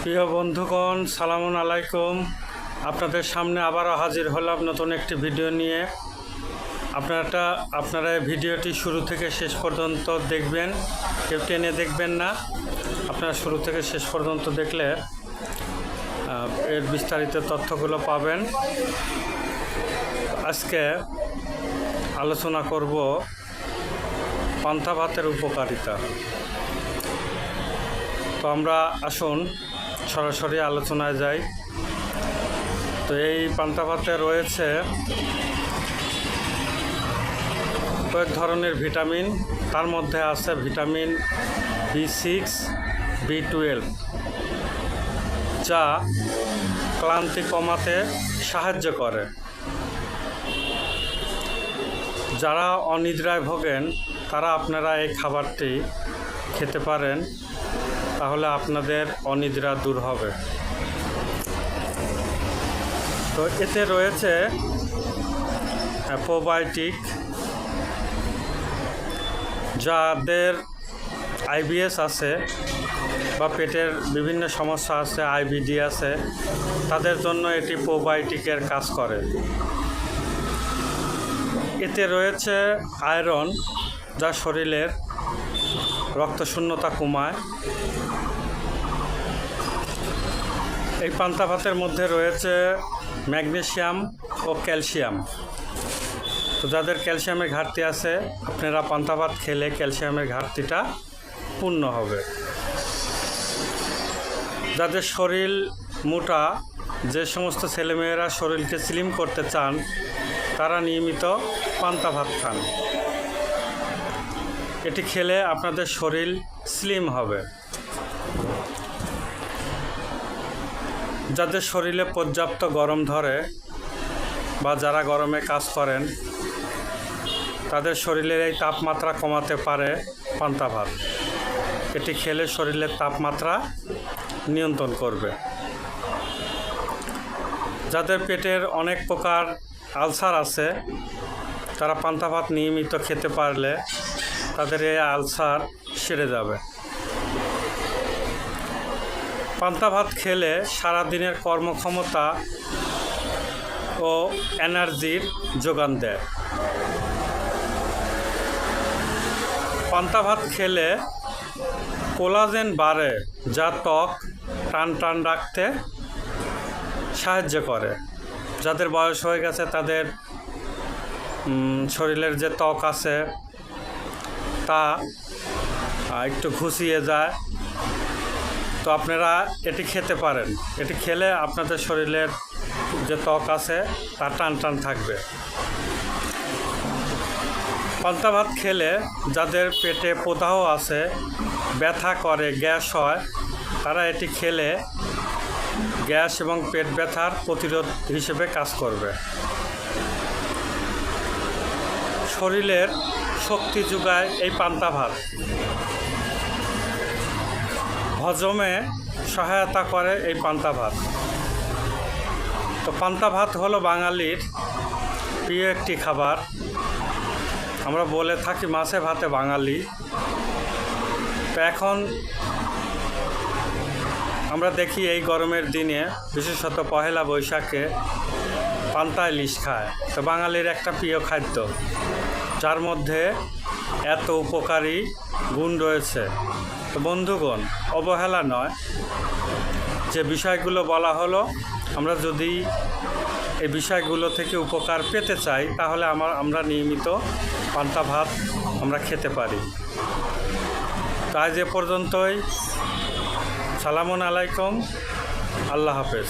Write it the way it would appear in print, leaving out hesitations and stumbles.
প্রিয় বন্ধুগণ, সালামুন আলাইকুম। আপনাদের সামনে আবারও হাজির হলাম নতুন একটি ভিডিও নিয়ে। আপনারা ভিডিওটি শুরু থেকে শেষ পর্যন্ত দেখবেন, কেউ টেনে দেখবেন না। আপনারা শুরু থেকে শেষ পর্যন্ত দেখলে এর বিস্তারিত তথ্যগুলো পাবেন। আজকে আলোচনা করব পান্তা ভাতের উপকারিতা। তো আমরা আসুন সরাসরি আলোচনায় যাই। তো এই পান্তা ভাতে রয়েছে কয়েক ধরনের ভিটামিন। তার মধ্যে আছে ভিটামিন B6, B12, যা ক্লান্তি কমাতে সাহায্য করে। যারা অনিদ্রায় ভোগেন তারা আপনারা এই খাবারটি খেতে পারেন, তাহলে আপনাদের অনিদ্রা দূর হবে। তো এতে রয়েছে প্রোবায়োটিক, যাদের IBS আছে বা পেটের বিভিন্ন সমস্যা আছে, IBD আছে, তাদের জন্য এটি প্রোবায়োটিকের কাজ করে। এতে রয়েছে আয়রন, যা শরীরের রক্তশূন্যতা কমায়। এই পান্তা ভাতের মধ্যে রয়েছে ম্যাগনেসিয়াম ও ক্যালসিয়াম। তো যাদের ক্যালসিয়ামের ঘাটতি আছে, আপনারা পান্তা ভাত খেলে ক্যালসিয়ামের ঘাটতিটা পূর্ণ হবে। যাদের শরীর মোটা, যে সমস্ত ছেলেমেয়েরা শরীরকে স্লিম করতে চান, তারা নিয়মিত পান্তা ভাত খান। এটি খেলে আপনাদের শরীর স্লিম হবে। যাদের শরীরে পর্যাপ্ত গরম ধরে বা যারা গরমে কাজ করেন, তাদের শরীরের এই তাপমাত্রা কমাতে পারে পান্তা ভাত। এটি খেলে শরীরের তাপমাত্রা নিয়ন্ত্রণ করবে। যাদের পেটের অনেক প্রকার আলসার আছে, তারা পান্তা ভাত নিয়মিত খেতে পারলে তাদের এই আলসার সেরে যাবে। পান্তা ভাত খেলে সারাদিনের কর্মক্ষমতা ও এনার্জির যোগান দেয়। পান্তা ভাত খেলে কোলাজেন বাড়ে, যা ত্বক টান টান রাখতে সাহায্য করে। যাদের বয়স হয়ে গেছে, তাদের শরীরের যে ত্বক আছে তা একটু ঘুষিয়ে যায়। তো আপনারা এটি খেতে পারেন। এটি খেলে আপনাদের শরীরের যে ত্বক আছে তা টান টান থাকবে। পান্তা ভাত খেলে যাদের পেটে প্রদাহ আছে, ব্যথা করে, গ্যাস হয়, তারা এটি খেলে গ্যাস এবং পেট ব্যথার প্রতিরোধ হিসেবে কাজ করবে। শরীরের শক্তি যোগায় এই পান্তা ভাত। হজমে সহায়তা করে এই পান্তা ভাত। তো পান্তা ভাত হলো বাঙালির প্রিয় একটি খাবার। আমরা বলে থাকি মাছে ভাতে বাঙালি। তো এখন আমরা দেখি এই গরমের দিনে, বিশেষত পহেলা বৈশাখে, পান্তা ইলিশ খায়। তো বাঙালির একটা প্রিয় খাদ্য, যার মধ্যে এত উপকারী গুণ রয়েছে। তো বন্ধুগণ, অবহেলা নয়, যে বিষয়গুলো বলা হলো, আমরা যদি এই বিষয়গুলো থেকে উপকার পেতে চাই, তাহলে আমরা নিয়মিত পান্তা ভাত আমরা খেতে পারি। তাই যে পর্যন্তই। সালামুন আলাইকুম, আল্লাহ হাফেজ।